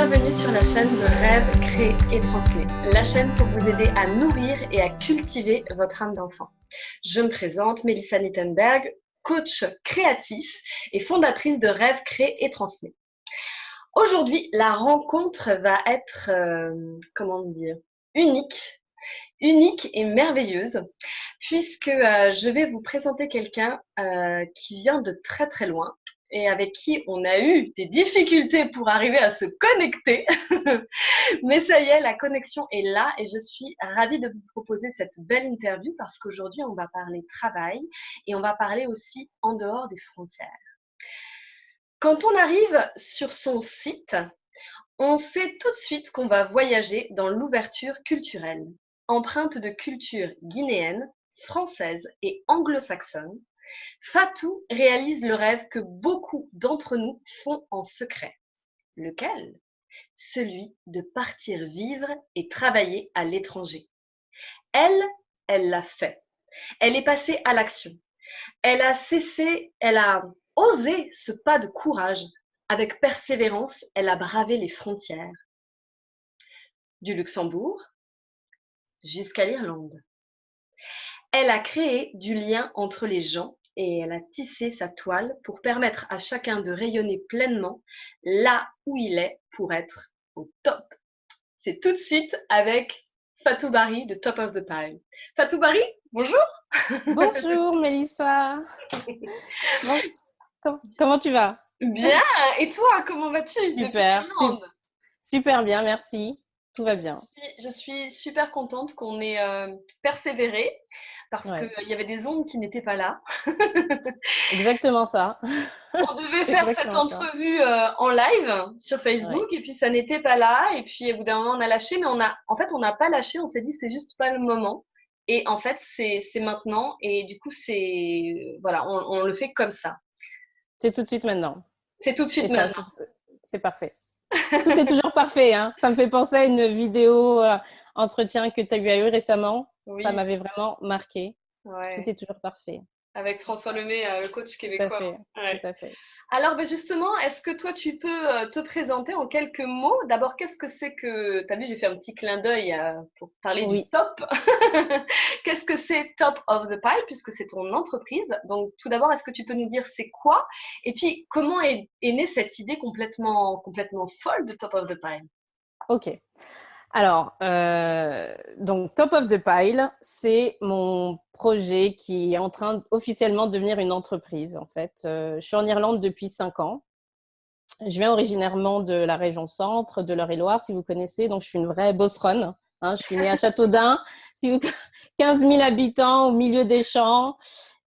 Bienvenue sur la chaîne de Rêve, Crée et Transmet, la chaîne pour vous aider à nourrir et à cultiver votre âme d'enfant. Je me présente, Mélissa Nittenberg, coach créatif et fondatrice de Rêve, Crée et Transmet. Aujourd'hui, la rencontre va être, unique et merveilleuse, puisque je vais vous présenter quelqu'un qui vient de très très loin et avec qui on a eu des difficultés pour arriver à se connecter. Mais ça y est, la connexion est là et je suis ravie de vous proposer cette belle interview parce qu'aujourd'hui, on va parler travail et on va parler aussi en dehors des frontières. Quand on arrive sur son site, on sait tout de suite qu'on va voyager dans l'ouverture culturelle, empreinte de culture guinéenne, française et anglo-saxonne. Fatou réalise le rêve que beaucoup d'entre nous font en secret. Lequel? Celui de partir vivre et travailler à l'étranger. Elle l'a fait. Elle est passée à l'action. Elle a osé ce pas de courage. Avec persévérance, elle a bravé les frontières. Du Luxembourg jusqu'à l'Irlande. Elle a créé du lien entre les gens et elle a tissé sa toile pour permettre à chacun de rayonner pleinement là où il est pour être au top. C'est tout de suite avec Fatou Bari de Top of the Pile. Fatou Bari, bonjour. Bonjour Mélissa. Comment tu vas? Bien, et toi, comment vas-tu depuis l'Irlande? Super bien, merci. Tout va bien. Je suis super contente qu'on ait persévéré parce Ouais. qu'il y avait des ondes qui n'étaient pas là. Exactement ça. On devait faire cette Exactement ça. entrevue en live sur Ouais. Facebook et puis ça n'était pas là et puis au bout d'un moment on a lâché mais on n'a pas lâché, on s'est dit c'est juste pas le moment et en fait c'est maintenant et du coup voilà, on le fait comme ça. C'est tout de suite maintenant. C'est tout de suite Et ça, maintenant. c'est parfait. Tout est toujours parfait, hein. Ça me fait penser à une vidéo entretien que tu as eu récemment. Ça Oui, m'avait vraiment marqué. Tout ouais. est toujours parfait. Avec François Lemay, le coach Tout à québécois. fait. Ouais. Tout à fait. Alors, ben justement, est-ce que toi, tu peux te présenter en quelques mots? D'abord, qu'est-ce que c'est que... T'as vu, j'ai fait un petit clin d'œil pour parler du Oui. top. Qu'est-ce que c'est Top of the Pile, puisque c'est ton entreprise? Donc, tout d'abord, est-ce que tu peux nous dire c'est quoi? Et puis, comment est née cette idée complètement folle de Top of the Pile? Ok. Alors, donc Top of the Pile, c'est mon projet qui est en train officiellement de devenir une entreprise. En fait, je suis en Irlande depuis 5 ans. Je viens originairement de la région centre, de l'Eure-et-Loire, si vous connaissez. Donc, je suis une vraie bosseronne. Hein. Je suis née à Châteaudun, 15 000 habitants au milieu des champs.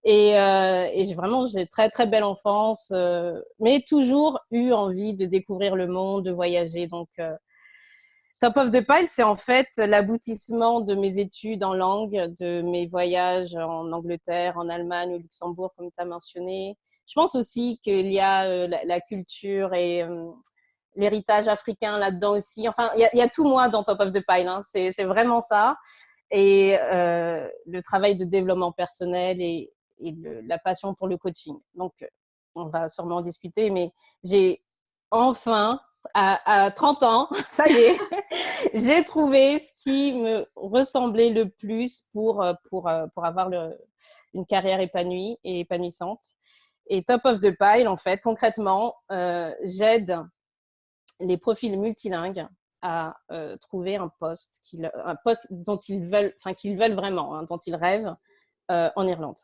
Et j'ai très, très belle enfance, mais toujours eu envie de découvrir le monde, de voyager. Donc, Top of the Pile, c'est en fait l'aboutissement de mes études en langue, de mes voyages en Angleterre, en Allemagne, au Luxembourg, comme tu as mentionné. Je pense aussi qu'il y a la culture et l'héritage africain là-dedans aussi. Enfin, il y a tout moi dans Top of the Pile. Hein. C'est vraiment ça. Et le travail de développement personnel et la passion pour le coaching. Donc, on va sûrement en discuter, mais j'ai enfin à 30 ans, ça y est, j'ai trouvé ce qui me ressemblait le plus pour avoir une carrière épanouie et épanouissante. Et Top of the Pile, en fait, concrètement, j'aide les profils multilingues à trouver un poste dont qu'ils veulent vraiment, hein, dont ils rêvent en Irlande.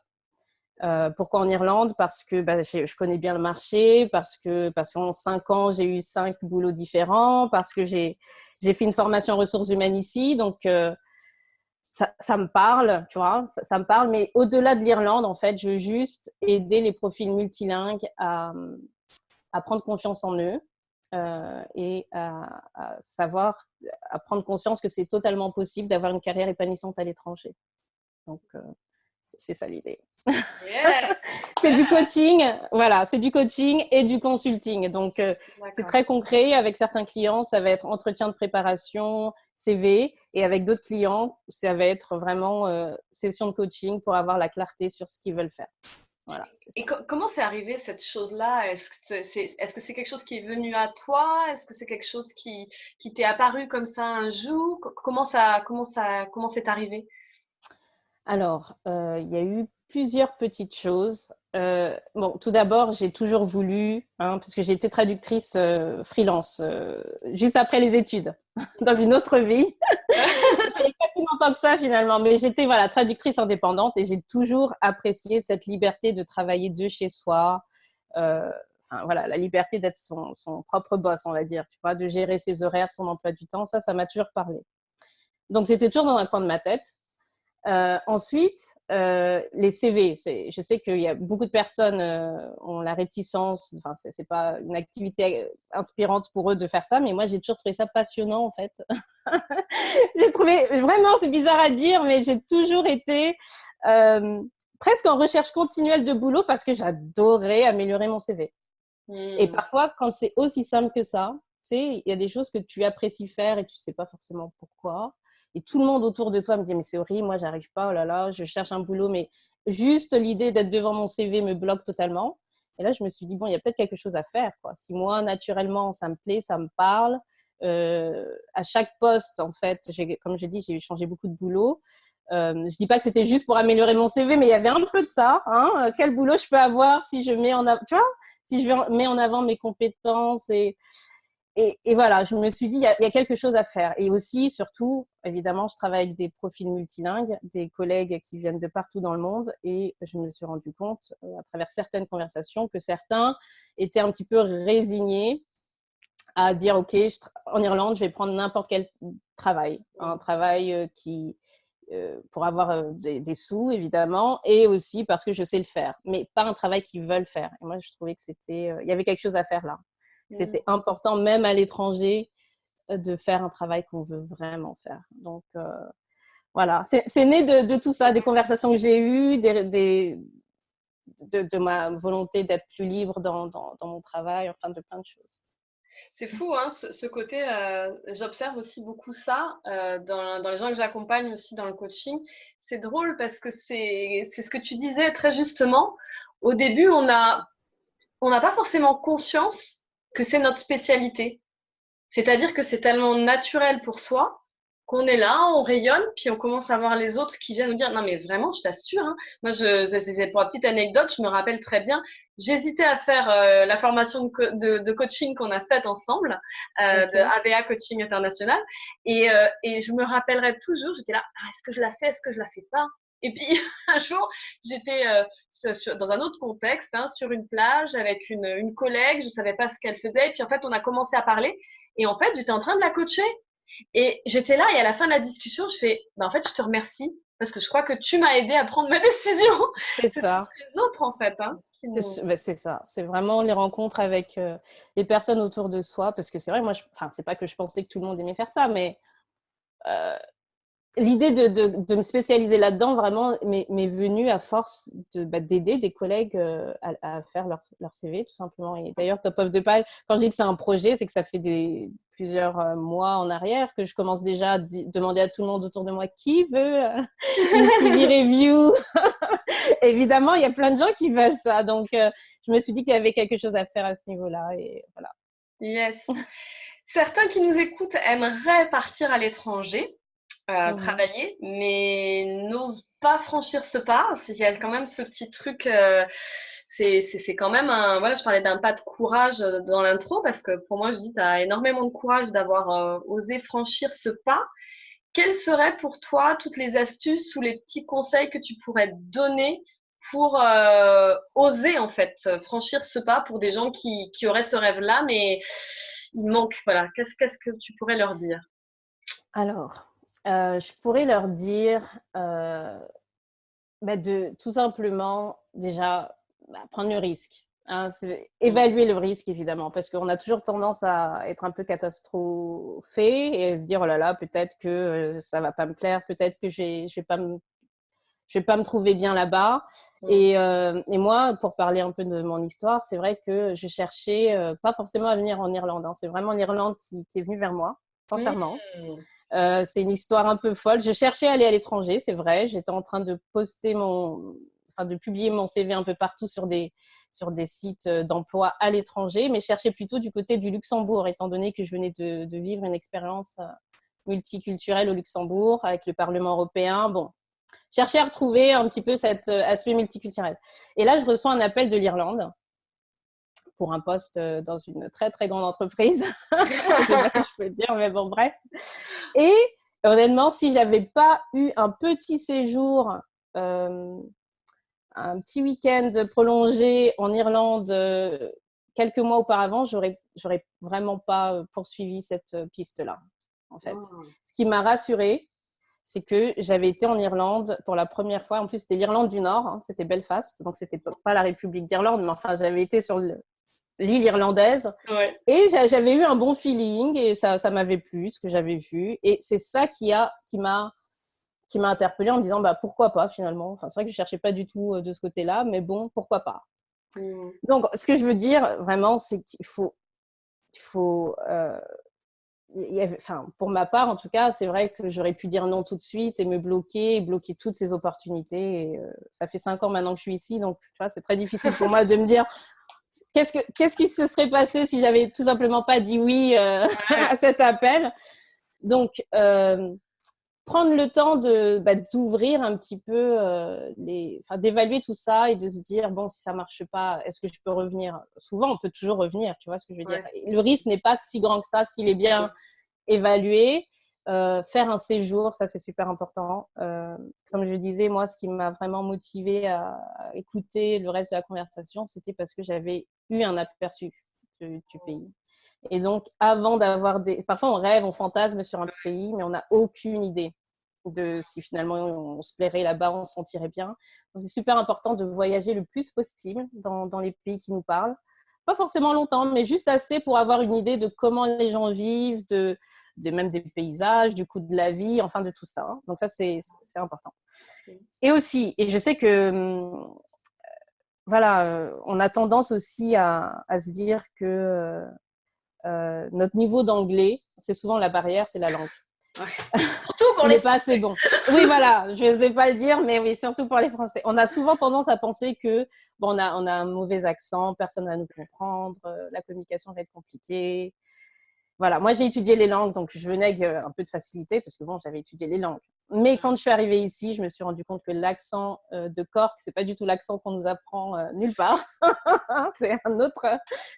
Pourquoi en Irlande? Parce que je connais bien le marché, parce qu'en 5 ans, j'ai eu 5 boulots différents, parce que j'ai fait une formation en ressources humaines ici, donc ça me parle, tu vois, ça me parle. Mais au-delà de l'Irlande, en fait, je veux juste aider les profils multilingues à prendre confiance en eux et à prendre conscience que c'est totalement possible d'avoir une carrière épanouissante à l'étranger. Donc, c'est ça l'idée. Yeah, C'est super. du coaching, voilà, c'est du coaching et du consulting. Donc, c'est D'accord. très concret. Avec certains clients, ça va être entretien de préparation, CV. Et avec d'autres clients, ça va être vraiment session de coaching pour avoir la clarté sur ce qu'ils veulent faire. Voilà, c'est Et ça. comment c'est arrivé cette chose-là? Est-ce que c'est quelque chose qui est venu à toi? Est-ce que c'est quelque chose qui t'est apparu comme ça un jour? Comment c'est arrivé? Alors, il y a eu plusieurs petites choses. Bon, tout d'abord, j'ai toujours voulu, hein, parce que j'ai été traductrice freelance juste après les études, dans une autre vie. Il n'y a pas si longtemps que ça finalement, mais j'étais voilà, traductrice indépendante et j'ai toujours apprécié cette liberté de travailler de chez soi. Euh, Enfin, voilà, la liberté d'être son propre boss, on va dire, tu vois, de gérer ses horaires, son emploi du temps, ça m'a toujours parlé. Donc, c'était toujours dans un coin de ma tête. Ensuite, les CV. Je sais qu'il y a beaucoup de personnes ont la réticence. Enfin, c'est pas une activité inspirante pour eux de faire ça, mais moi, j'ai toujours trouvé ça passionnant en fait. J'ai trouvé vraiment, c'est bizarre à dire, mais j'ai toujours été euh, presque en recherche continuelle de boulot parce que j'adorais améliorer mon CV. Et Hmm. parfois, quand c'est aussi simple que ça, tu sais, il y a des choses que tu apprécies faire et tu sais pas forcément pourquoi. Et tout le monde autour de toi me dit, mais c'est horrible, moi, j'arrive pas, oh là là, je cherche un boulot, mais juste l'idée d'être devant mon CV me bloque totalement. Et là, je me suis dit, bon, il y a peut-être quelque chose à faire, quoi. Si moi, naturellement, ça me plaît, ça me parle, à chaque poste, en fait, comme j'ai dit, j'ai changé beaucoup de boulot. Je dis pas que c'était juste pour améliorer mon CV, mais il y avait un peu de ça. Hein. Quel boulot je peux avoir si je mets en avant, tu vois, si je mets en avant mes compétences et voilà, je me suis dit, il y a quelque chose à faire. Et aussi, surtout, évidemment, je travaille avec des profils multilingues, des collègues qui viennent de partout dans le monde. Et je me suis rendu compte, à travers certaines conversations, que certains étaient un petit peu résignés à dire, OK, en Irlande, je vais prendre n'importe quel travail. Un travail pour avoir des sous, évidemment, et aussi parce que je sais le faire, mais pas un travail qu'ils veulent faire. Et moi, je trouvais que il y avait quelque chose à faire là. Hmm. C'était important, même à l'étranger, de faire un travail qu'on veut vraiment faire. Donc, voilà, c'est né de tout ça, des conversations que j'ai eues, de ma volonté d'être plus libre dans mon travail, enfin, de plein de choses. C'est fou, hein, ce côté. J'observe aussi beaucoup ça dans les gens que j'accompagne aussi dans le coaching. C'est drôle parce que c'est ce que tu disais très justement. Au début, on n'a pas forcément conscience que c'est notre spécialité. C'est-à-dire que c'est tellement naturel pour soi qu'on est là, on rayonne, puis on commence à voir les autres qui viennent nous dire, non mais vraiment, je t'assure, hein. Moi, c'est pour la petite anecdote, je me rappelle très bien, j'hésitais à faire la formation de coaching qu'on a faite ensemble, de OK. AVA Coaching International, et je me rappellerai toujours, j'étais là, ah, est-ce que je la fais, est-ce que je la fais pas? Et puis un jour, j'étais dans un autre contexte, hein, sur une plage avec une collègue, je savais pas ce qu'elle faisait, et puis en fait, on a commencé à parler. Et en fait, j'étais en train de la coacher. Et j'étais là, et à la fin de la discussion, je fais, bah, en fait, je te remercie, parce que je crois que tu m'as aidé à prendre ma décision. C'est C'est toujours ça. les autres, en fait, hein, qui nous. C'est ça. C'est vraiment les rencontres avec les personnes autour de soi. Parce que c'est vrai, moi, enfin, c'est pas que je pensais que tout le monde aimait faire ça, mais euh, l'idée de me spécialiser là-dedans, vraiment, m'est venue à force d'aider des collègues à faire leur CV, tout simplement. Et d'ailleurs, Top of the Pile, quand je dis que c'est un projet, c'est que ça fait plusieurs mois en arrière que je commence déjà à demander à tout le monde autour de moi qui veut une CV review. Évidemment, il y a plein de gens qui veulent ça. Donc, je me suis dit qu'il y avait quelque chose à faire à ce niveau-là. Et voilà. Yes. Certains qui nous écoutent aimeraient partir à l'étranger, Mhm. travailler, mais n'osent pas franchir ce pas. Il y a quand même ce petit truc. C'est quand même un. Voilà, je parlais d'un pas de courage dans l'intro parce que pour moi, je dis, tu as énormément de courage d'avoir osé franchir ce pas. Quelles seraient pour toi toutes les astuces ou les petits conseils que tu pourrais donner pour oser en fait franchir ce pas pour des gens qui auraient ce rêve-là, mais il manque, voilà. Qu'est-ce que tu pourrais leur dire? Alors, je pourrais leur dire de tout simplement déjà prendre le risque. Hein, Mm. évaluer le risque évidemment parce qu'on a toujours tendance à être un peu catastrophé et à se dire oh là là peut-être que ça va pas me plaire, peut-être que je vais pas me trouver bien là-bas. Mm. Et moi, pour parler un peu de mon histoire, c'est vrai que je cherchais pas forcément à venir en Irlande. Hein. C'est vraiment l'Irlande qui est venue vers moi, sincèrement. Mm. C'est une histoire un peu folle. Je cherchais à aller à l'étranger, c'est vrai. J'étais en train de poster de publier mon CV un peu partout sur des sites d'emploi à l'étranger, mais je cherchais plutôt du côté du Luxembourg, étant donné que je venais de vivre une expérience multiculturelle au Luxembourg avec le Parlement européen. Bon, chercher à retrouver un petit peu cet aspect multiculturel. Et là, je reçois un appel de l'Irlande pour un poste dans une très, très grande entreprise. Je ne sais pas si je peux le dire, mais bon, bref. Et honnêtement, si je n'avais pas eu un petit séjour, un petit week-end prolongé en Irlande quelques mois auparavant, j'aurais vraiment pas poursuivi cette piste-là, en fait. Ce qui m'a rassurée, c'est que j'avais été en Irlande pour la première fois. En plus, c'était l'Irlande du Nord, hein, c'était Belfast, donc c'était pas la République d'Irlande, mais enfin, j'avais été sur l'île irlandaise. Ouais. Et j'avais eu un bon feeling et ça m'avait plu, ce que j'avais vu. Et c'est ça qui m'a interpellée en me disant, bah, pourquoi pas finalement. Enfin, c'est vrai que je cherchais pas du tout de ce côté-là, mais bon, pourquoi pas. Donc, ce que je veux dire vraiment, c'est qu'il faut enfin, pour ma part, en tout cas, c'est vrai que j'aurais pu dire non tout de suite et me bloquer toutes ces opportunités. Et, ça fait 5 ans maintenant que je suis ici, donc tu vois, c'est très difficile pour moi de me dire qu'est-ce qui se serait passé si j'avais tout simplement pas dit oui à cet appel. Donc, prendre le temps d'ouvrir un petit peu, d'évaluer tout ça et de se dire, bon, si ça marche pas, est-ce que je peux revenir? Souvent, on peut toujours revenir, tu vois ce que je veux dire. Le risque n'est pas si grand que ça s'il est bien évalué. Faire un séjour, ça c'est super important. Comme je disais, moi, ce qui m'a vraiment motivée à écouter le reste de la conversation, c'était parce que j'avais eu un aperçu du pays. Et donc, avant d'avoir parfois, on rêve, on fantasme sur un pays, mais on n'a aucune idée de si finalement on se plairait là-bas, on se sentirait bien. Donc, c'est super important de voyager le plus possible dans les pays qui nous parlent. Pas forcément longtemps, mais juste assez pour avoir une idée de comment les gens vivent, même des paysages, du coût de la vie, enfin de tout ça. Hein. Donc ça, c'est important. Et aussi, et je sais que voilà, on a tendance aussi à se dire que notre niveau d'anglais, c'est souvent la barrière, c'est la langue. Surtout pour Il les n'est pas assez bon. Oui, voilà, je ne sais pas le dire, mais oui, surtout pour les Français. On a souvent tendance à penser que bon, on a un mauvais accent, personne ne va nous comprendre, la communication va être compliquée. Voilà, moi j'ai étudié les langues, donc je venais avec un peu de facilité parce que bon, j'avais étudié les langues. Mais quand je suis arrivée ici, je me suis rendu compte que l'accent de Cork, c'est pas du tout l'accent qu'on nous apprend nulle part. C'est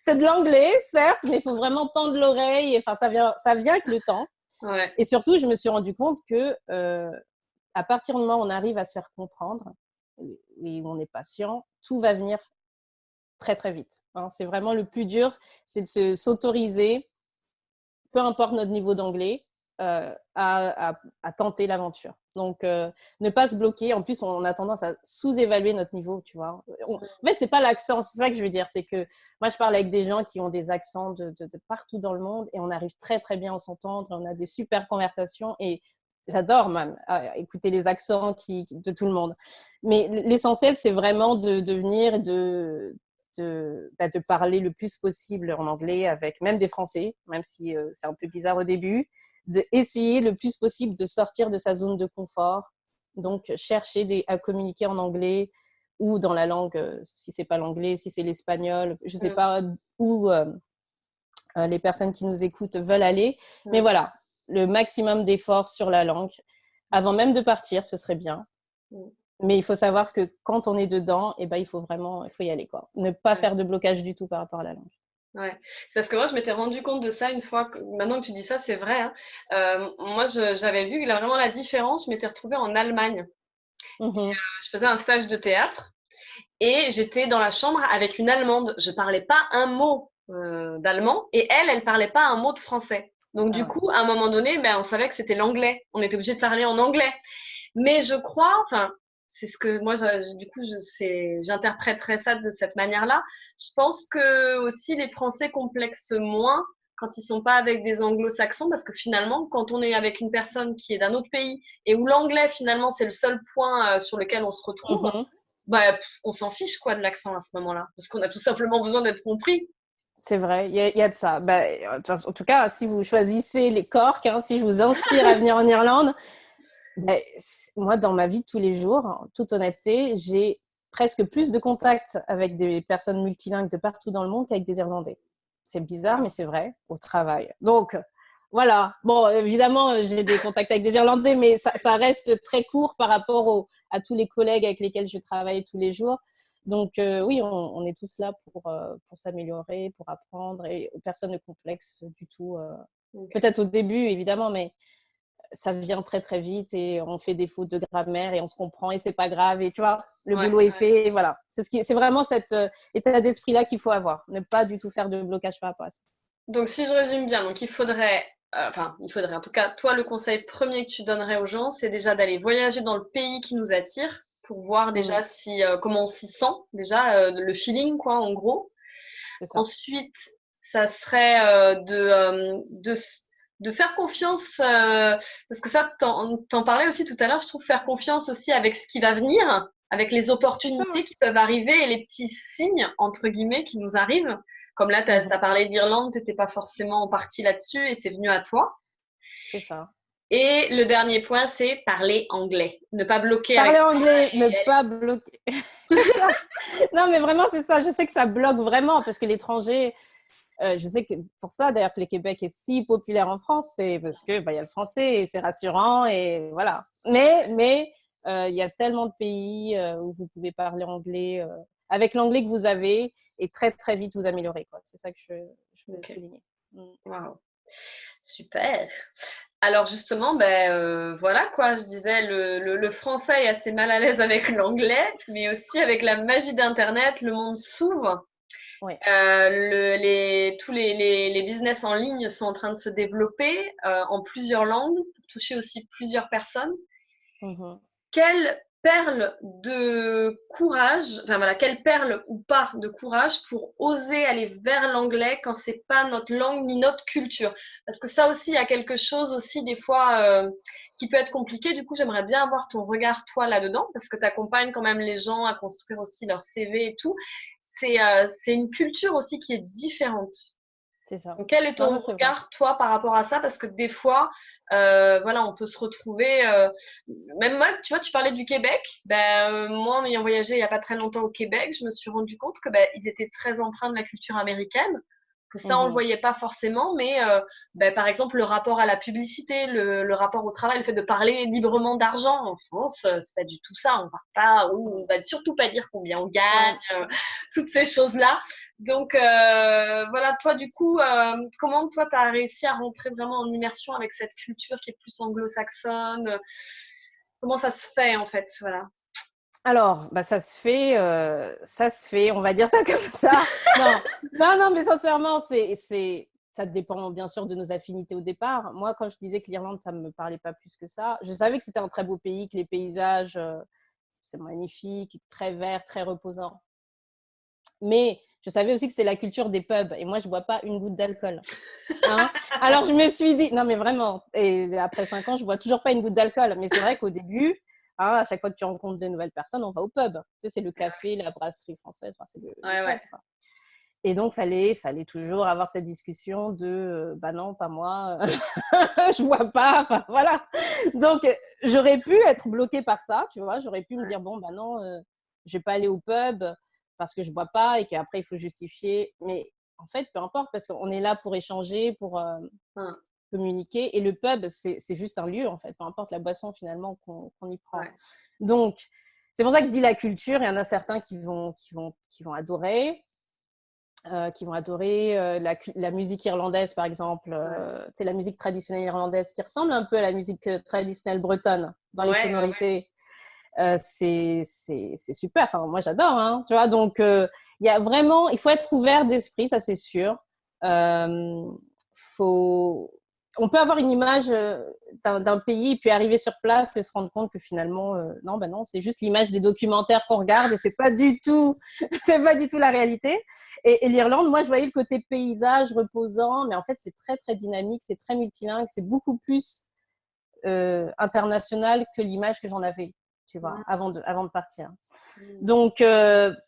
c'est de l'anglais, certes, mais il faut vraiment tendre l'oreille. Enfin, ça vient avec le temps. Ouais. Et surtout, je me suis rendu compte que à partir du moment où on arrive à se faire comprendre et où on est patient, tout va venir très très vite. Hein. C'est vraiment le plus dur, c'est de s'autoriser, peu importe notre niveau d'anglais, à tenter l'aventure. Donc, ne pas se bloquer. En plus, on a tendance à sous-évaluer notre niveau, tu vois. En fait, c'est pas l'accent, c'est ça que je veux dire. C'est que moi, je parle avec des gens qui ont des accents de partout dans le monde et on arrive très, très bien à s'entendre. On a des super conversations et j'adore même écouter les accents de tout le monde. Mais l'essentiel, c'est vraiment de venir de parler le plus possible en anglais avec même des Français, même si c'est un peu bizarre au début, d'essayer le plus possible de sortir de sa zone de confort, donc chercher à communiquer en anglais ou dans la langue, si c'est pas l'anglais, si c'est l'espagnol, je sais pas où les personnes qui nous écoutent veulent aller, mais voilà, le maximum d'efforts sur la langue. Avant même de partir, ce serait bien. Mais il faut savoir que quand on est dedans, eh ben, il faut y aller, quoi. Ne pas faire de blocage du tout par rapport à la langue. Ouais, c'est parce que moi je m'étais rendu compte de ça une fois. Maintenant que tu dis ça, c'est vrai. Hein. Moi, j'avais vu vraiment la différence. Je m'étais retrouvée en Allemagne. Je faisais un stage de théâtre et j'étais dans la chambre avec une Allemande. Je parlais pas un mot d'allemand et elle parlait pas un mot de français. Donc du coup, à un moment donné, ben, on savait que c'était l'anglais. On était obligé de parler en anglais. Mais je crois, enfin, c'est ce que moi, du coup, j'interpréterais ça de cette manière-là. Je pense que aussi les Français complexent moins quand ils sont pas avec des anglo-saxons, parce que finalement, quand on est avec une personne qui est d'un autre pays et où l'anglais, finalement, c'est le seul point sur lequel on se retrouve, bah, on s'en fiche quoi de l'accent à ce moment-là, parce qu'on a tout simplement besoin d'être compris. C'est vrai, il y a de ça. Bah, en tout cas, si vous choisissez les Corks, hein, si je vous inspire à venir en Irlande, moi, dans ma vie de tous les jours, en toute honnêteté, j'ai presque plus de contacts avec des personnes multilingues de partout dans le monde qu'avec des Irlandais. C'est bizarre, mais c'est vrai, au travail. Donc, voilà. Bon, évidemment, j'ai des contacts avec des Irlandais, mais ça reste très court par rapport à tous les collègues avec lesquels je travaille tous les jours. Donc, oui, on est tous là pour s'améliorer, pour apprendre, et personne ne complexe du tout. Okay. Peut-être au début, évidemment, mais ça vient très, très vite et on fait des fautes de grammaire et on se comprend et c'est pas grave. Et tu vois, le boulot est fait. Et voilà. C'est vraiment cet état d'esprit-là qu'il faut avoir. Ne pas du tout faire de blocage par rapport à ça. Donc, si je résume bien, donc il faudrait, en tout cas, toi, le conseil premier que tu donnerais aux gens, c'est déjà d'aller voyager dans le pays qui nous attire pour voir déjà comment on s'y sent, déjà, le feeling, quoi, en gros. C'est ça. Ensuite, ça serait de faire confiance, parce que ça, t'en parlais aussi tout à l'heure, je trouve faire confiance aussi avec ce qui va venir, avec les C'est ça. opportunités qui peuvent arriver et les petits signes, entre guillemets, qui nous arrivent. Comme là, tu as parlé d'Irlande, tu n'étais pas forcément parti là-dessus et c'est venu à toi. C'est ça. Et le dernier point, c'est parler anglais. Ne pas bloquer avec Parler ça. anglais, ne pas bloquer. C'est ça. Non, mais vraiment, c'est ça. Je sais que ça bloque vraiment parce que l'étranger, je sais que pour ça, d'ailleurs, que le Québec est si populaire en France, c'est parce que y a le français et c'est rassurant et voilà. Mais il y a tellement de pays où vous pouvez parler anglais avec l'anglais que vous avez et très très vite vous améliorer. C'est ça que je veux souligner. Wow. Super. Alors justement, voilà quoi, je disais, le français est assez mal à l'aise avec l'anglais, mais aussi avec la magie d'Internet, le monde s'ouvre. Oui. Tous les business en ligne sont en train de se développer en plusieurs langues pour toucher aussi plusieurs personnes. Quelle perle de courage, enfin voilà, quelle perle ou pas de courage pour oser aller vers l'anglais quand c'est pas notre langue ni notre culture. Parce que ça aussi, il y a quelque chose aussi des fois qui peut être compliqué. Du coup, j'aimerais bien avoir ton regard toi là-dedans parce que tu accompagnes quand même les gens à construire aussi leur CV et tout. C'est une culture aussi qui est différente. C'est ça. Donc, quel est ton regard, toi, par rapport à ça? Parce que des fois, voilà, on peut se retrouver. Même moi, tu vois, tu parlais du Québec. Moi, en ayant voyagé il n'y a pas très longtemps au Québec, je me suis rendu compte que ils étaient très empreints de la culture américaine. Que ça, on le voyait pas forcément, mais par exemple, le rapport à la publicité, le rapport au travail, le fait de parler librement d'argent en France, c'est pas du tout ça. On va surtout pas dire combien on gagne, toutes ces choses-là. Donc voilà, toi du coup, comment toi tu as réussi à rentrer vraiment en immersion avec cette culture qui est plus anglo-saxonne? Comment ça se fait en fait, voilà. Alors, ça se fait, on va dire ça comme ça. Non, mais sincèrement, ça dépend bien sûr de nos affinités au départ. Moi, quand je disais que l'Irlande, ça ne me parlait pas plus que ça, je savais que c'était un très beau pays, que les paysages, c'est magnifique, très vert, très reposant. Mais je savais aussi que c'était la culture des pubs. Et moi, je ne bois pas une goutte d'alcool. Hein. Alors, je me suis dit, non, mais vraiment. Et après 5 ans, je ne bois toujours pas une goutte d'alcool. Mais c'est vrai qu'au début, à chaque fois que tu rencontres de nouvelles personnes, on va au pub. Tu sais, c'est le café, la brasserie française. Enfin, c'est le pub, quoi. Et donc, fallait toujours avoir cette discussion de non, pas moi, je vois pas. Enfin, voilà. Donc, j'aurais pu être bloquée par ça, tu vois. J'aurais pu me dire, bon, non, je vais pas aller au pub parce que je bois pas et qu'après, il faut justifier. Mais en fait, peu importe, parce qu'on est là pour échanger, pour communiquer. Et le pub, c'est juste un lieu, en fait. Peu importe la boisson, finalement, qu'on y prend. Donc, c'est pour ça que je dis la culture. Il y en a certains qui vont adorer. La musique irlandaise, par exemple, la musique traditionnelle irlandaise qui ressemble un peu à la musique traditionnelle bretonne dans les sonorités. C'est super. Enfin, moi, j'adore. Hein, tu vois, donc, il faut être ouvert d'esprit, ça c'est sûr. On peut avoir une image d'un pays puis arriver sur place et se rendre compte que finalement non, c'est juste l'image des documentaires qu'on regarde et c'est pas du tout la réalité. Et l'Irlande, moi je voyais le côté paysage reposant, mais en fait c'est très très dynamique, c'est très multilingue, c'est beaucoup plus international que l'image que j'en avais, tu vois, avant de partir. Donc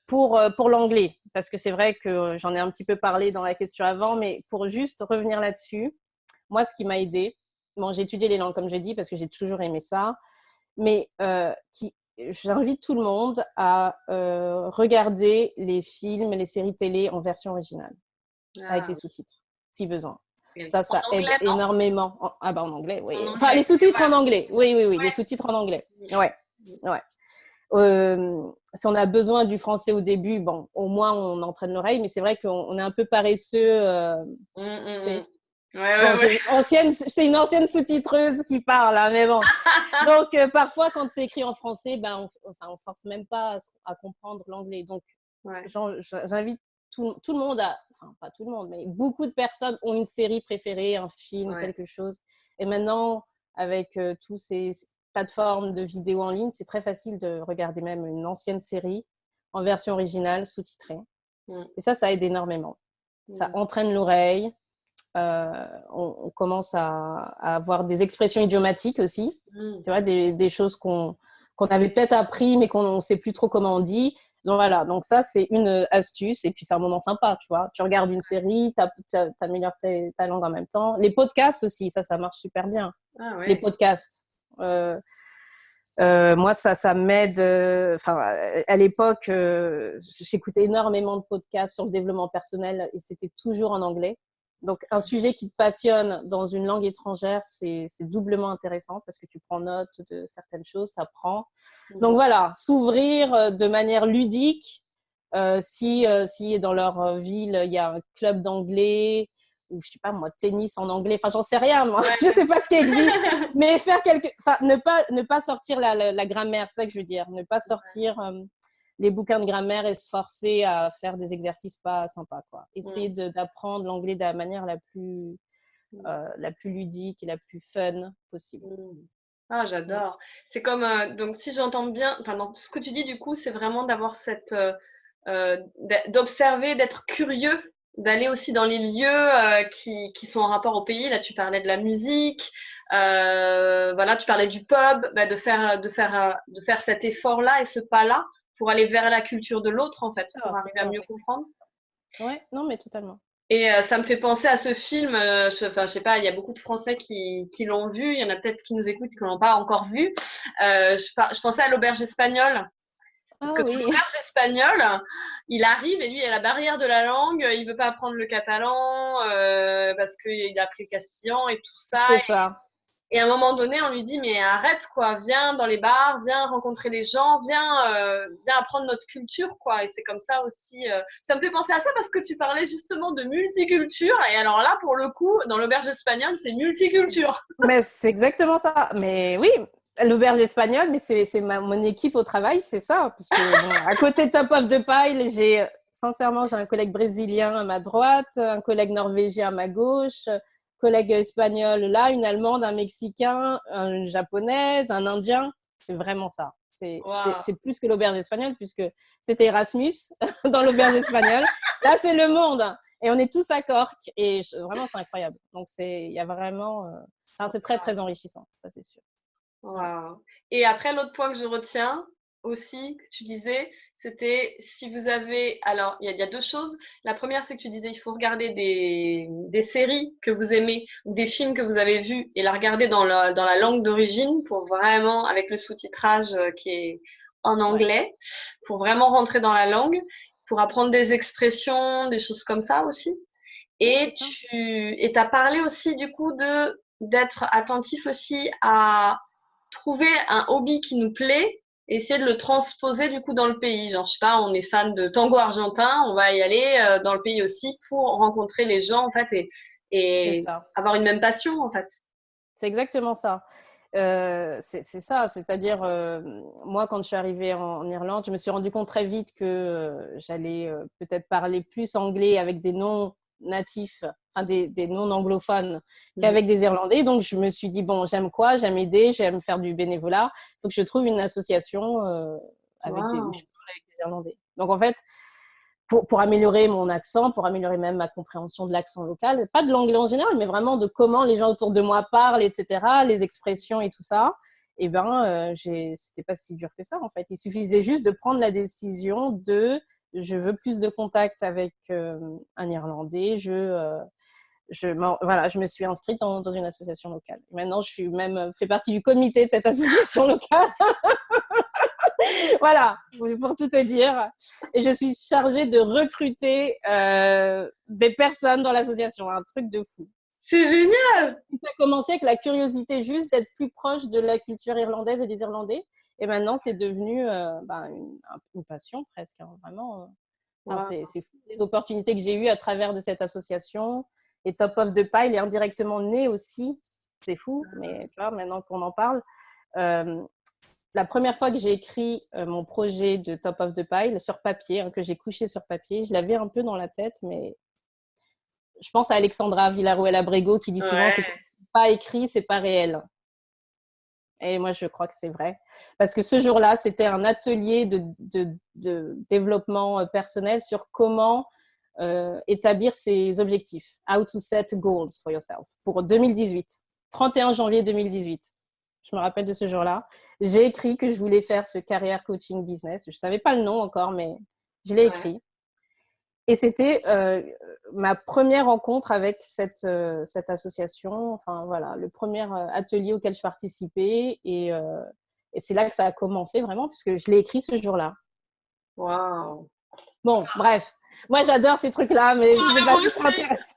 pour l'anglais, parce que c'est vrai que j'en ai un petit peu parlé dans la question avant, mais pour juste revenir là-dessus, moi, ce qui m'a aidée, j'ai étudié les langues, comme j'ai dit, parce que j'ai toujours aimé ça, mais j'invite tout le monde à regarder les films et les séries télé en version originale, avec des sous-titres, si besoin. Ça En aide anglais, non? énormément. Ah bah en anglais, oui. En Enfin, les anglais. sous-titres en anglais. Oui, oui, oui, les Ouais. sous-titres en anglais. Ouais, ouais. Si on a besoin du français au début, bon, au moins on entraîne l'oreille, mais c'est vrai qu'on est un peu paresseux. Ouais, Bon, ouais, ouais. c'est une ancienne sous-titreuse qui parle, hein, mais bon. Donc, parfois, quand c'est écrit en français, ben, on force même pas à comprendre l'anglais. Donc, Ouais. j'invite tout le monde enfin, pas tout le monde, mais beaucoup de personnes ont une série préférée, un film, Ouais. quelque chose. Et maintenant, avec tous ces plateformes de vidéos en ligne, c'est très facile de regarder même une ancienne série en version originale, sous-titrée. Et ça aide énormément. Ça entraîne l'oreille. On commence à avoir des expressions idiomatiques aussi. Tu vois, des choses qu'on avait peut-être appris, mais qu'on ne sait plus trop comment on dit. Donc voilà, donc ça, c'est une astuce. Et puis, c'est un moment sympa, tu vois. Tu regardes une série, tu améliores ta langue en même temps. Les podcasts aussi, ça marche super bien. Ah Les ouais. podcasts. Moi, ça m'aide. Enfin, à l'époque, j'écoutais énormément de podcasts sur le développement personnel et c'était toujours en anglais. Donc, un sujet qui te passionne dans une langue étrangère, c'est doublement intéressant parce que tu prends note de certaines choses, tu apprends. Donc voilà, s'ouvrir de manière ludique. Si dans leur ville, il y a un club d'anglais ou je sais pas moi, tennis en anglais, enfin j'en sais rien moi, Ouais. je sais pas ce qui existe, mais enfin ne pas sortir la grammaire, c'est ça que je veux dire, ne pas sortir les bouquins de grammaire et se forcer à faire des exercices pas sympas quoi. Essayer d'apprendre l'anglais de la manière la plus ludique et la plus fun possible. Ah, j'adore. C'est comme, donc si j'entends bien, enfin, dans ce que tu dis, du coup, c'est vraiment d'avoir cette, d'observer, d'être curieux, d'aller aussi dans les lieux qui sont en rapport au pays. Là, tu parlais de la musique, voilà, tu parlais du pub, bah, de faire cet effort-là et ce pas-là pour aller vers la culture de l'autre, en C'est fait, ça, pour c'est arriver à ça. mieux comprendre. Ouais, non mais totalement. Et ça me fait penser à ce film, enfin, je sais pas, il y a beaucoup de Français qui l'ont vu, il y en a peut-être qui nous écoutent qui l'ont pas encore vu. Je pensais à l'auberge espagnole. Parce Ah que dans oui, l'auberge espagnole, il arrive et lui, il a la barrière de la langue, il veut pas apprendre le catalan parce qu'il a appris le castillan et tout ça. c'est ça. Et à un moment donné, on lui dit, mais arrête, quoi, viens dans les bars, viens rencontrer les gens, viens apprendre notre culture, quoi. Et c'est comme ça aussi. Ça me fait penser à ça parce que tu parlais justement de multiculture. Et alors là, pour le coup, dans l'auberge espagnole, c'est multiculture. Mais c'est exactement ça. Mais oui, l'auberge espagnole, mais c'est mon équipe au travail, c'est ça. Parce que, bon, à côté de Top of the Pile, sincèrement, j'ai un collègue brésilien à ma droite, un collègue norvégien à ma gauche, collègue espagnol là, une allemande, un mexicain, une japonaise, un indien. C'est vraiment ça. Waouh. C'est plus que l'auberge espagnole, puisque c'était Erasmus dans l'auberge espagnole. Là, c'est le monde. Et on est tous à Cork. Et vraiment, c'est incroyable. Donc, il y a vraiment. Enfin, c'est très, très enrichissant, ça c'est sûr. Ouais. Wow. Et après, l'autre point que je retiens aussi, que tu disais, c'était si vous avez. Alors, il y a deux choses. La première, c'est que tu disais il faut regarder des séries que vous aimez ou des films que vous avez vus et la regarder dans la langue d'origine pour vraiment, avec le sous-titrage qui est en Ouais. anglais, pour vraiment rentrer dans la langue, pour apprendre des expressions, des choses comme ça aussi. Ouais, c'est Et ça. t'as parlé aussi du coup d'être attentif aussi à trouver un hobby qui nous plaît et essayer de le transposer du coup dans le pays. Genre, je sais pas, on est fan de tango argentin, on va y aller dans le pays aussi pour rencontrer les gens en fait C'est et ça. avoir une même passion en fait. C'est exactement ça. C'est ça, c'est-à-dire, moi, quand je suis arrivée en Irlande, je me suis rendu compte très vite que j'allais peut-être parler plus anglais avec des noms natifs, enfin des non anglophones Mhm. qu'avec des Irlandais. Donc, je me suis dit, bon, j'aime quoi? J'aime aider, j'aime faire du bénévolat. Il faut que je trouve une association où je Wow. parle avec des Irlandais. Donc, en fait, pour améliorer mon accent, pour améliorer même ma compréhension de l'accent local, pas de l'anglais en général, mais vraiment de comment les gens autour de moi parlent, etc., les expressions et tout ça. Et ben, c'était pas si dur que ça en fait. Il suffisait juste de prendre la décision de je veux plus de contact avec un Irlandais. Voilà, je me suis inscrite dans une association locale. Et maintenant, je suis même fait partie du comité de cette association locale. Voilà, pour tout te dire. Et je suis chargée de recruter des personnes dans l'association. Un truc de fou. C'est génial! Ça a commencé avec la curiosité juste d'être plus proche de la culture irlandaise et des Irlandais. Et maintenant, c'est devenu une passion presque, hein, vraiment. Enfin, Wow. c'est fou les opportunités que j'ai eues à travers de cette association. Et Top of the Pile est indirectement né aussi. C'est fou, mais tu vois, maintenant qu'on en parle, euh, la première fois que j'ai écrit mon projet de Top of the Pile sur papier, hein, que j'ai couché sur papier, je l'avais un peu dans la tête, mais je pense à Alexandra Villarruel-Abrego qui dit souvent que Ouais. quand c'est pas écrit, c'est pas réel. Et moi, je crois que c'est vrai. Parce que ce jour-là, c'était un atelier de développement personnel sur comment établir ses objectifs. How to set goals for yourself. Pour 2018. 31 janvier 2018. Je me rappelle de ce jour-là. J'ai écrit que je voulais faire ce career coaching business. Je ne savais pas le nom encore, mais je l'ai Ouais. écrit. Et c'était ma première rencontre avec cette association. Enfin, voilà, le premier atelier auquel je participais. Et c'est là que ça a commencé vraiment, puisque je l'ai écrit ce jour-là. Wow. Bon, bref. Moi, j'adore ces trucs-là, mais je ne sais Ouais, pas moi si c'est aussi. intéressant.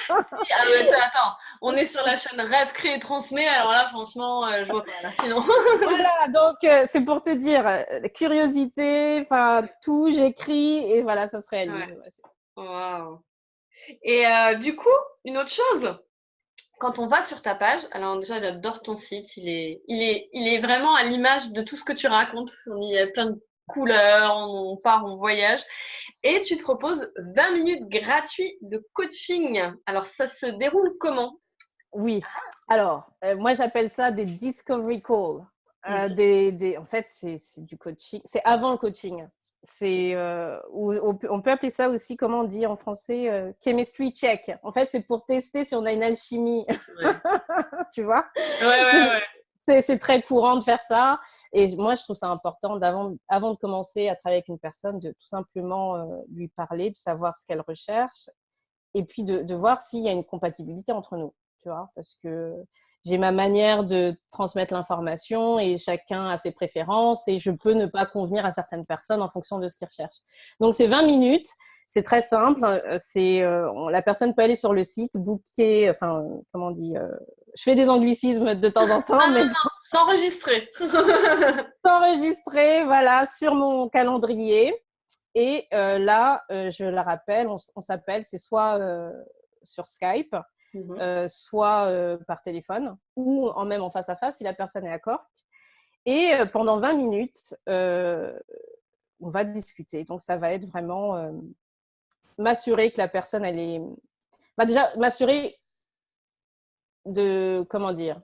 Ah mais attends, on est sur la chaîne Rêve, Crée et Transmet, alors là franchement, je vois pas là, sinon. Voilà, donc c'est pour te dire, curiosité, enfin, tout, j'écris, et voilà, ça se réalise. Ouais. Ouais, Wow. Et du coup, une autre chose, quand on va sur ta page, alors déjà j'adore ton site, il est vraiment à l'image de tout ce que tu racontes. On y a plein de couleurs, on part, on voyage. Et tu proposes 20 minutes gratuits de coaching. Alors ça se déroule comment? oui. Alors, moi, j'appelle ça des discovery calls. Mhm. En fait, c'est du coaching. C'est avant le coaching. On peut appeler ça aussi, comment on dit en français, chemistry check. En fait, c'est pour tester si on a une alchimie. Ouais. Tu vois? Ouais, ouais, ouais. C'est très courant de faire ça. Et moi, je trouve ça important avant de commencer à travailler avec une personne, de tout simplement lui parler, de savoir ce qu'elle recherche et puis de voir s'il y a une compatibilité entre nous, tu vois, parce que j'ai ma manière de transmettre l'information et chacun a ses préférences et je peux ne pas convenir à certaines personnes en fonction de ce qu'ils recherchent. Donc, c'est 20 minutes, c'est très simple, la personne peut aller sur le site, booker, enfin, comment on dit, je fais des anglicismes de temps en temps, Ah mais non, non, c'est enregistré. enregistrer, voilà, sur mon calendrier. Et là, je la rappelle, on s'appelle, c'est soit sur Skype, Mhm. soit par téléphone, ou même en face à face si la personne est à Cork. Et pendant 20 minutes, on va discuter. Donc, ça va être vraiment m'assurer que la personne, elle est. Bah, déjà, m'assurer de. Comment dire?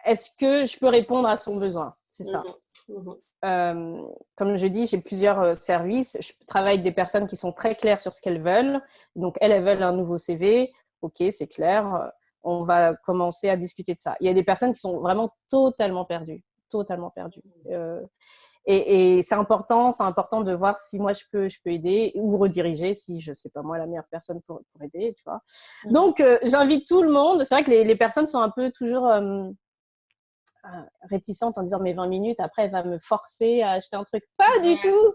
Est-ce que je peux répondre à son besoin? C'est ça. Mhm. Mhm. Euh, Comme je dis, j'ai plusieurs services. Je travaille avec des personnes qui sont très claires sur ce qu'elles veulent. Donc, elles veulent un nouveau CV. OK, c'est clair. On va commencer à discuter de ça. Il y a des personnes qui sont vraiment totalement perdues. Totalement perdues. Et c'est important de voir si moi je peux aider ou rediriger si je sais pas moi la meilleure personne pour aider, tu vois. Mhm. Donc j'invite tout le monde. C'est vrai que les personnes sont un peu toujours réticente en disant mais 20 minutes, après elle va me forcer à acheter un truc. Pas du Ouais. tout.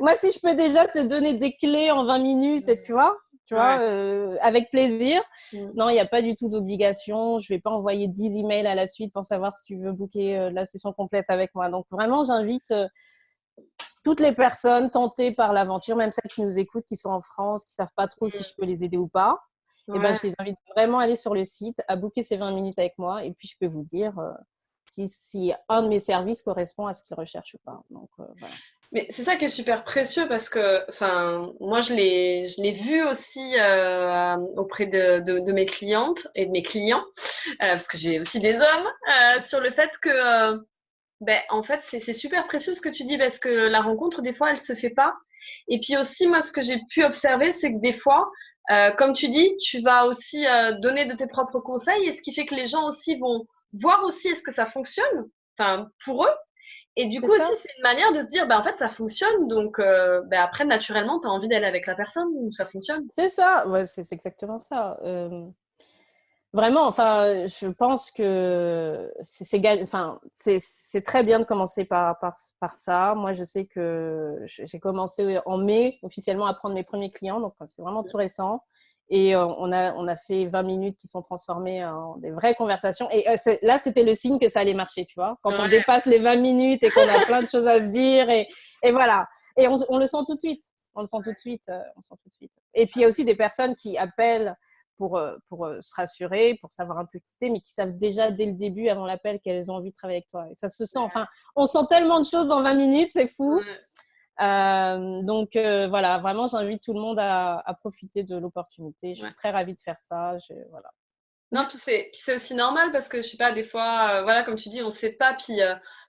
Moi, si je peux déjà te donner des clés en 20 minutes, tu vois Ouais. avec plaisir. Mhm. Non, il n'y a pas du tout d'obligation. Je ne vais pas envoyer 10 emails à la suite pour savoir si tu veux booker la session complète avec moi. Donc vraiment, j'invite toutes les personnes tentées par l'aventure, même celles qui nous écoutent, qui sont en France, qui ne savent pas trop si je peux les aider ou pas. Eh ben, Ouais. je les invite vraiment à aller sur le site, à booker ces 20 minutes avec moi, et puis je peux vous dire si un de mes services correspond à ce qu'ils recherchent ou pas. Donc, voilà. Mais c'est ça qui est super précieux parce que, enfin, moi je l'ai vu aussi auprès de mes clientes et de mes clients, parce que j'ai aussi des hommes, sur le fait que, ben, en fait, c'est super précieux ce que tu dis parce que la rencontre, des fois, elle se fait pas. Et puis aussi, moi, ce que j'ai pu observer, c'est que des fois, comme tu dis, tu vas aussi donner de tes propres conseils et ce qui fait que les gens aussi vont voir aussi est-ce que ça fonctionne, enfin, pour eux. Et du C'est coup aussi, ça. c'est une manière de se dire, bah, en fait, ça fonctionne. Donc, bah, après, naturellement, tu as envie d'aller avec la personne où ça fonctionne. C'est ça. Ouais, c'est exactement ça. Vraiment, enfin, je pense que c'est très bien de commencer par ça. Moi, je sais que j'ai commencé en mai officiellement à prendre mes premiers clients, donc c'est vraiment tout récent. Et on a fait 20 minutes qui sont transformées en des vraies conversations. Et là, c'était le signe que ça allait marcher, tu vois. Quand on Ouais. dépasse les 20 minutes et qu'on a plein de choses à se dire, et voilà. Et on le sent tout de suite. On le sent tout de suite. On le sent tout de suite. Et puis, il y a aussi des personnes qui appellent pour se rassurer, pour savoir un peu quitter, mais qui savent déjà dès le début, avant l'appel, qu'elles ont envie de travailler avec toi. Et ça se sent. Enfin, on sent tellement de choses dans 20 minutes, c'est fou. Ouais. Donc voilà, vraiment, j'invite tout le monde à profiter de l'opportunité. Je Ouais. suis très ravie de faire ça. Voilà. Non, puis c'est aussi normal parce que je sais pas, des fois, voilà, comme tu dis, on sait pas, puis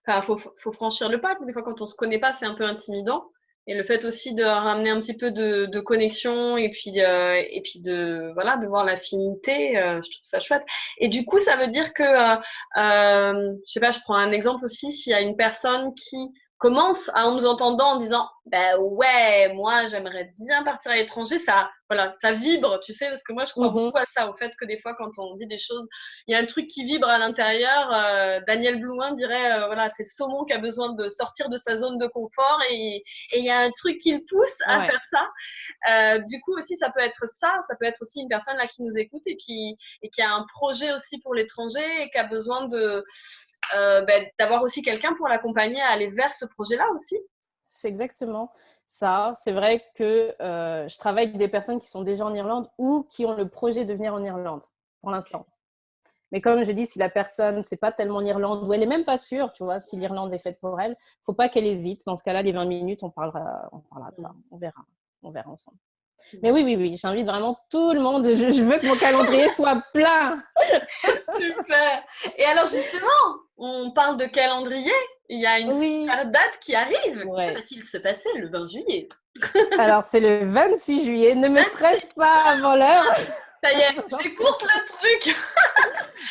enfin, faut franchir le pas. Des fois, quand on se connaît pas, c'est un peu intimidant. Et le fait aussi de ramener un petit peu de connexion et puis de voilà, de voir l'affinité, je trouve ça chouette. Et du coup, ça veut dire que je sais pas, je prends un exemple aussi, s'il y a une personne qui commence à en nous entendant en disant ben ouais, moi j'aimerais bien partir à l'étranger, ça voilà, ça vibre, tu sais, parce que moi je crois Mhm. beaucoup à ça, au fait que des fois quand on dit des choses, il y a un truc qui vibre à l'intérieur. Daniel Blouin dirait voilà, c'est le saumon qui a besoin de sortir de sa zone de confort et il y a un truc qui le pousse à Ouais. faire ça. Du coup aussi ça peut être ça peut être aussi une personne là qui nous écoute et qui a un projet aussi pour l'étranger et qui a besoin de d'avoir aussi quelqu'un pour l'accompagner à aller vers ce projet-là aussi. C'est exactement ça. C'est vrai que je travaille avec des personnes qui sont déjà en Irlande ou qui ont le projet de venir en Irlande pour l'instant. Mais comme je dis, si la personne, c'est pas tellement l'Irlande, ou elle est même pas sûre, tu vois, si l'Irlande est faite pour elle, faut pas qu'elle hésite. Dans ce cas-là, les 20 minutes, on parlera de ça. On verra ensemble. Mais oui, oui, oui, j'invite vraiment tout le monde. Je veux que mon calendrier soit plein. Super. Et alors justement, on parle de calendrier. Il y a une Oui, super date qui arrive. Que ouais. va-t-il se passer le 20 juillet? Alors, c'est le 26 juillet. Ne me 26. stresse pas avant l'heure. Ça y est, j'écourte le truc.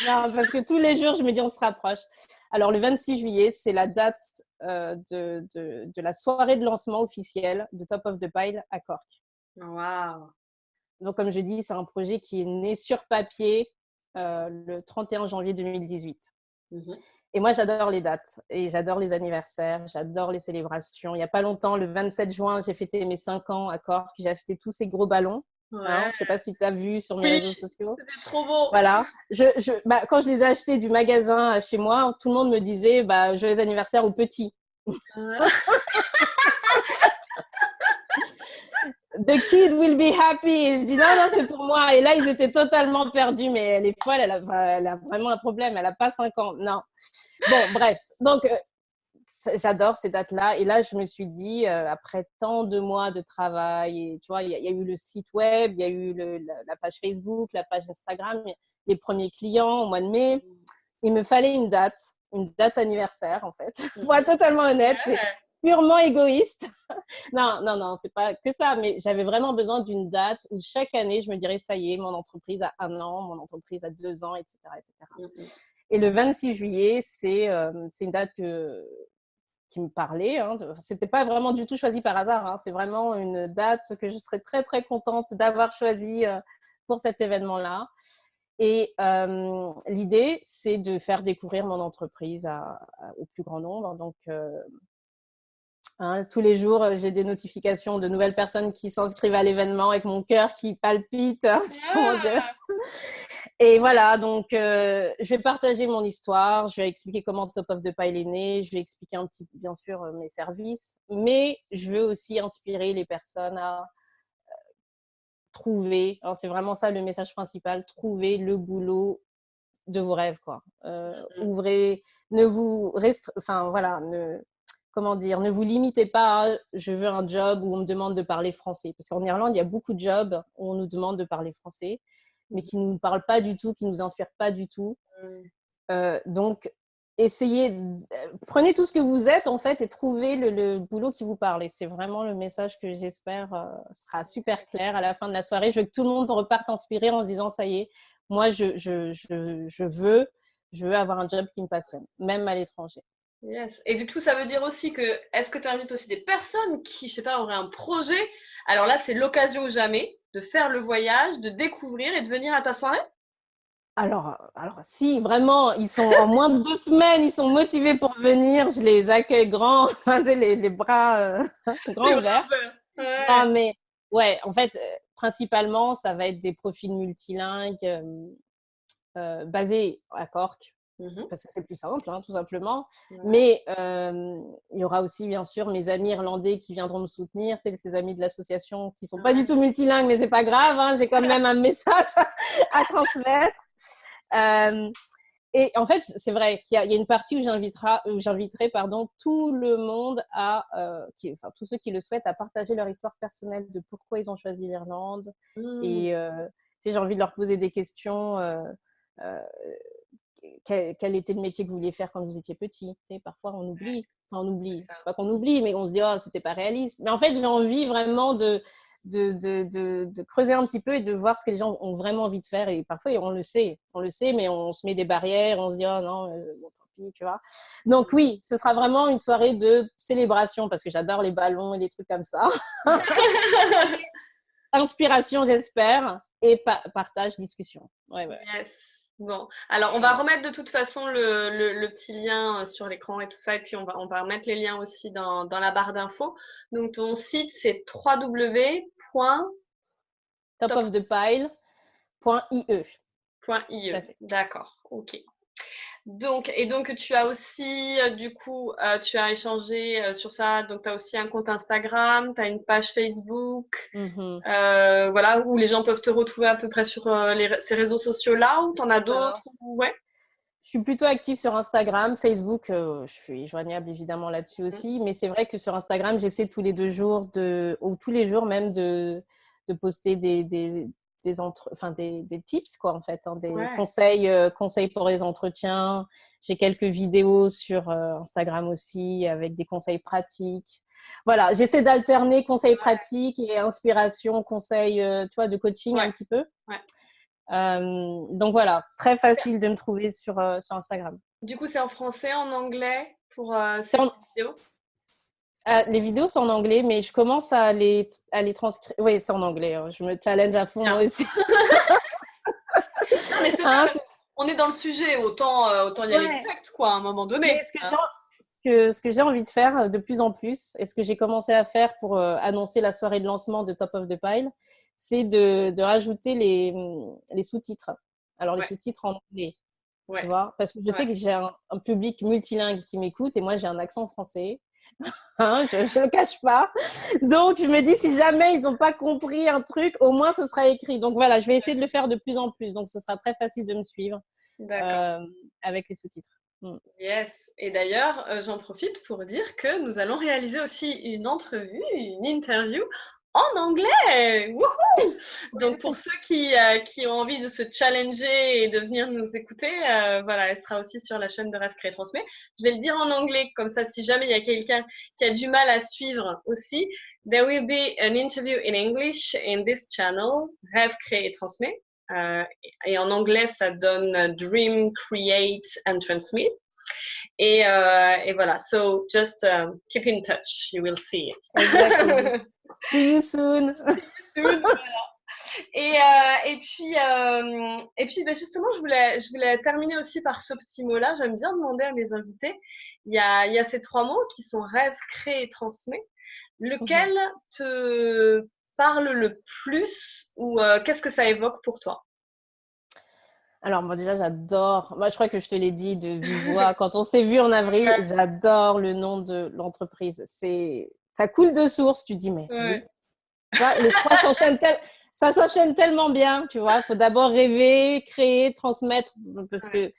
Non, parce que tous les jours, je me dis, on se rapproche. Alors, le 26 juillet, c'est la date de la soirée de lancement officielle de Top of the Pile à Cork. Waouh. Donc, comme je dis, c'est un projet qui est né sur papier le 31 janvier 2018. Mhm. Et moi, j'adore les dates et j'adore les anniversaires, j'adore les célébrations. Il n'y a pas longtemps, le 27 juin, j'ai fêté mes 5 ans à Cork. J'ai acheté tous ces gros ballons. Hein, Ouais. je ne sais pas si tu as vu sur mes Oui, réseaux sociaux. c'était trop beau. Voilà. Quand je les ai achetés du magasin chez moi, tout le monde me disait joyeux anniversaire au petit. The kid will be happy. Et je dis non, non, c'est pour moi. Et là, ils étaient totalement perdus. Mais elle est folle, elle a vraiment un problème. Elle n'a pas 5 ans. Non. Bon, bref. Donc, j'adore ces dates-là. Et là, je me suis dit, après tant de mois de travail, et, tu vois, il y a eu le site web, il y a eu la page Facebook, la page Instagram, les premiers clients au mois de mai. Il me fallait une date anniversaire, en fait. Pour être totalement honnête, c'est Ouais. purement égoïste. Non, non, non, c'est pas que ça, mais j'avais vraiment besoin d'une date où chaque année, je me dirais, ça y est, mon entreprise a 1 an, mon entreprise a 2 ans, etc., etc. Et le 26 juillet, c'est une date qui me parlait. Hein. C'était pas vraiment du tout choisi par hasard. Hein. C'est vraiment une date que je serais très, très contente d'avoir choisie pour cet événement-là. Et l'idée, c'est de faire découvrir mon entreprise au plus grand nombre. Donc, tous les jours, j'ai des notifications de nouvelles personnes qui s'inscrivent à l'événement avec mon cœur qui palpite. Mon Dieu. Ah. Et voilà, donc je vais partager mon histoire, je vais expliquer comment Top of the Pile est né, je vais expliquer un petit peu, bien sûr, mes services, mais je veux aussi inspirer les personnes à trouver, alors c'est vraiment ça le message principal, trouver le boulot de vos rêves, quoi. Ouvrez, ne vous enfin voilà, comment dire, ne vous limitez pas à je veux un job où on me demande de parler français. Parce qu'en Irlande, il y a beaucoup de jobs où on nous demande de parler français, mais qui ne nous parlent pas du tout, qui ne nous inspirent pas du tout. Donc, prenez tout ce que vous êtes en fait et trouvez le boulot qui vous parle. Et c'est vraiment le message que j'espère sera super clair à la fin de la soirée. Je veux que tout le monde reparte inspiré en se disant ça y est, moi je veux avoir un job qui me passionne, même à l'étranger. Yes. Et du coup, ça veut dire aussi que, est-ce que tu invites aussi des personnes qui, je sais pas, auraient un projet? Alors là, c'est l'occasion ou jamais de faire le voyage, de découvrir et de venir à ta soirée? Alors, si vraiment, ils sont en moins de 2 semaines, ils sont motivés pour venir, je les accueille grands, les bras Les grands bras ouverts. ouverts. Ouais. Non, mais ouais, en fait, principalement, ça va être des profils multilingues basés à Cork, Mhm. parce que c'est plus simple, hein, tout simplement. Ouais. Mais il y aura aussi, bien sûr, mes amis irlandais qui viendront me soutenir, ces amis de l'association qui ne sont pas du tout multilingues, mais c'est pas grave, hein, j'ai quand même un message à transmettre. Euh, et en fait, c'est vrai qu'il y a une partie où j'inviterai tout le monde enfin, tous ceux qui le souhaitent, à partager leur histoire personnelle de pourquoi ils ont choisi l'Irlande. Mm. Et j'ai envie de leur poser des questions. Euh, quel était le métier que vous vouliez faire quand vous étiez petit? Parfois, on oublie. Enfin, on C'est oublie. ça. C'est pas qu'on oublie, mais on se dit, oh, c'était pas réaliste. Mais en fait, j'ai envie vraiment de creuser un petit peu et de voir ce que les gens ont vraiment envie de faire. Et parfois, on le sait, mais on se met des barrières, on se dit, oh non, bon, tant pis, tu vois. Donc oui, ce sera vraiment une soirée de célébration parce que j'adore les ballons et les trucs comme ça. Inspiration, j'espère, et partage, discussion. Ouais, ouais. Yes. Bon, alors on va remettre de toute façon le petit lien sur l'écran et tout ça, et puis on va remettre les liens aussi dans la barre d'infos. Donc ton site c'est www.top.ie. Topofthepile.ie. Tout à fait. D'accord, ok. Donc tu as aussi, du coup, tu as échangé sur ça, donc tu as aussi un compte Instagram, tu as une page Facebook, Mhm. voilà, où les gens peuvent te retrouver à peu près sur ces réseaux sociaux-là, ou tu en C'est as ça. d'autres? Ouais. Je suis plutôt active sur Instagram, Facebook, je suis joignable évidemment là-dessus aussi, mais c'est vrai que sur Instagram, j'essaie tous les 2 jours ou tous les jours même de poster des tips, quoi, en fait, hein, des Ouais. conseils pour les entretiens. J'ai quelques vidéos sur Instagram aussi avec des conseils pratiques. Voilà, j'essaie d'alterner conseils pratiques et inspiration, conseils, tu vois, de coaching Ouais. un petit peu. Ouais. Donc voilà, très facile de me trouver sur Instagram. Du coup, c'est en français, en anglais pour C'est ces petites vidéos? les vidéos sont en anglais, mais je commence à les transcrire. Oui, c'est en anglais, hein. Je me challenge à fond Bien. moi aussi. Non, mais c'est bien Hein, parce qu'on est dans le sujet, autant y aller ouais. direct, quoi, à un moment Mais donné. Hein. ce que j'ai envie de faire de plus en plus, et ce que j'ai commencé à faire pour annoncer la soirée de lancement de Top of the Pile, c'est de rajouter les sous-titres. Alors, les Ouais, sous-titres en anglais, tu ouais, vois, parce que je sais ouais. que j'ai un public multilingue qui m'écoute et moi, j'ai un accent français. Hein, je ne le cache pas. Donc, je me dis, si jamais ils n'ont pas compris un truc, au moins ce sera écrit. Donc voilà, je vais essayer de le faire de plus en plus. Donc, ce sera très facile de me suivre D'accord. euh, avec les sous-titres. Mm. Yes. Et d'ailleurs, j'en profite pour dire que nous allons réaliser aussi une entrevue, une interview en anglais. Wouhou! Donc pour ceux qui ont envie de se challenger et de venir nous écouter, voilà, elle sera aussi sur la chaîne de Rêve Créer Transmet. Je vais le dire en anglais, comme ça, si jamais il y a quelqu'un qui a du mal à suivre aussi, there will be an interview in English in this channel, Rêve Créer Transmet. Et en anglais, ça donne Dream, Create and Transmit. Et voilà, so just keep in touch, you will see Exactement. it. See you soon. Soon, voilà. Et puis ben justement, je voulais terminer aussi par ce petit mot-là. J'aime bien demander à mes invités. Il y a ces 3 mots qui sont rêve, crée et transmet. Mhm. Lequel te parle le plus ou qu'est-ce que ça évoque pour toi? Alors, moi, déjà, j'adore. Moi, je crois que je te l'ai dit de vive voix. Quand on s'est vu en avril, j'adore le nom de l'entreprise. Ça coule de source. Tu dis, mais oui. Ouais, Tu vois, les trois ça s'enchaîne tellement bien, tu vois. Il faut d'abord rêver, créer, transmettre. Parce ouais, que...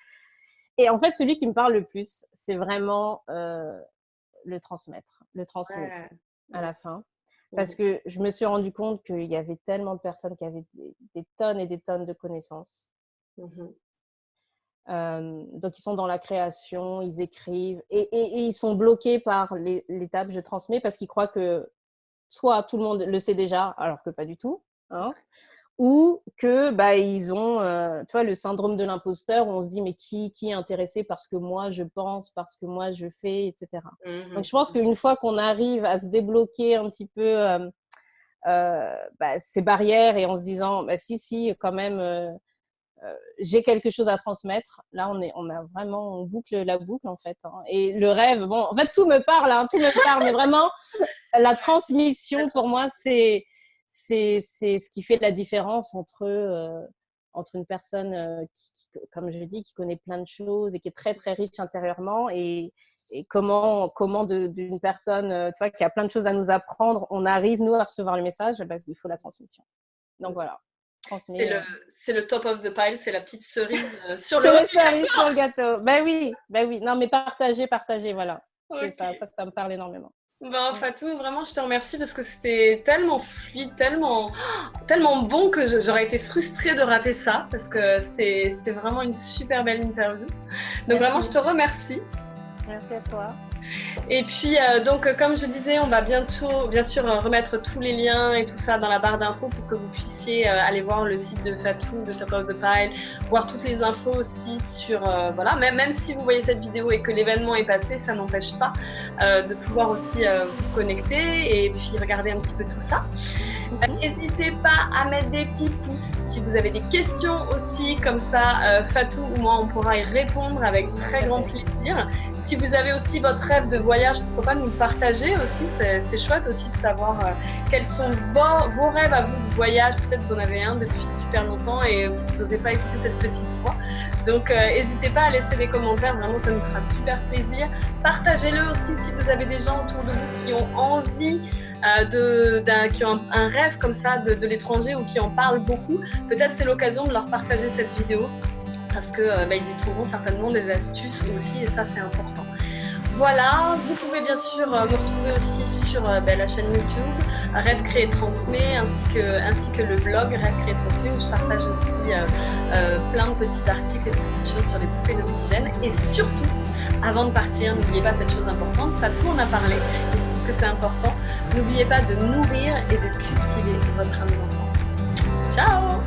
Et en fait, celui qui me parle le plus, c'est vraiment le transmettre, le transmis ouais. à Ouais. la fin. Parce Mhm, que je me suis rendu compte qu'il y avait tellement de personnes qui avaient des tonnes et des tonnes de connaissances. mhm. Donc, ils sont dans la création, ils écrivent et ils sont bloqués par l'étape je transmets parce qu'ils croient que soit tout le monde le sait déjà, alors que pas du tout, hein, ou que bah, ils ont tu vois, le syndrome de l'imposteur où on se dit mais qui est intéressé par ce que moi je pense, parce que moi je fais, etc. Donc, Mhm, je pense qu'une fois qu'on arrive à se débloquer un petit peu ces barrières et en se disant bah, si, quand même. j'ai quelque chose à transmettre. Là, on boucle la boucle en fait. Hein. Et le rêve, bon, en fait, tout me parle, hein, tout me parle, mais vraiment, la transmission pour moi, c'est ce qui fait la différence entre une personne comme je dis, qui connaît plein de choses et qui est très très riche intérieurement et comment d'une personne tu vois, qui a plein de choses à nous apprendre, on arrive nous à recevoir le message, ben, il faut la transmission. Donc voilà. C'est le top of the pile, c'est la petite cerise sur le C'est la cerise sur le gâteau. Ben oui. Non, mais partager, voilà. Okay. C'est ça me parle énormément. Ben, Fatou, vraiment, je te remercie parce que c'était tellement fluide, tellement bon que j'aurais été frustrée de rater ça parce que c'était vraiment une super belle interview. Donc vraiment, je te remercie. Merci à toi. Et puis, donc, comme je disais, on va bientôt, bien sûr, remettre tous les liens et tout ça dans la barre d'infos pour que vous puissiez aller voir le site de Fatou, de Top of the Pile, voir toutes les infos aussi sur, voilà, même si vous voyez cette vidéo et que l'événement est passé, ça n'empêche pas de pouvoir aussi vous connecter et puis regarder un petit peu tout ça. N'hésitez pas à mettre des petits pouces si vous avez des questions aussi, comme ça Fatou ou moi on pourra y répondre avec très grand plaisir. Si vous avez aussi votre rêve de voyage, pourquoi pas nous le partager aussi, c'est chouette aussi de savoir quels sont vos rêves à vous de voyage. Peut-être vous en avez un depuis super longtemps et vous n'osez pas écouter cette petite voix. Donc n'hésitez pas à laisser des commentaires, vraiment ça nous fera super plaisir. Partagez-le aussi si vous avez des gens autour de vous qui ont envie qui ont un rêve comme ça de l'étranger ou qui en parlent beaucoup. Peut-être c'est l'occasion de leur partager cette vidéo parce que ils y trouveront certainement des astuces aussi et ça c'est important. Voilà, vous pouvez bien sûr me retrouver aussi sur la chaîne YouTube Rêve Créé Transmet ainsi que le blog Rêve Créé Transmet où je partage aussi plein de petits articles et de petites choses sur les poupées d'oxygène. Et surtout, avant de partir, n'oubliez pas cette chose importante, Fatou en a parlé et je trouve que c'est important, n'oubliez pas de nourrir et de cultiver votre âme d'enfant. Ciao.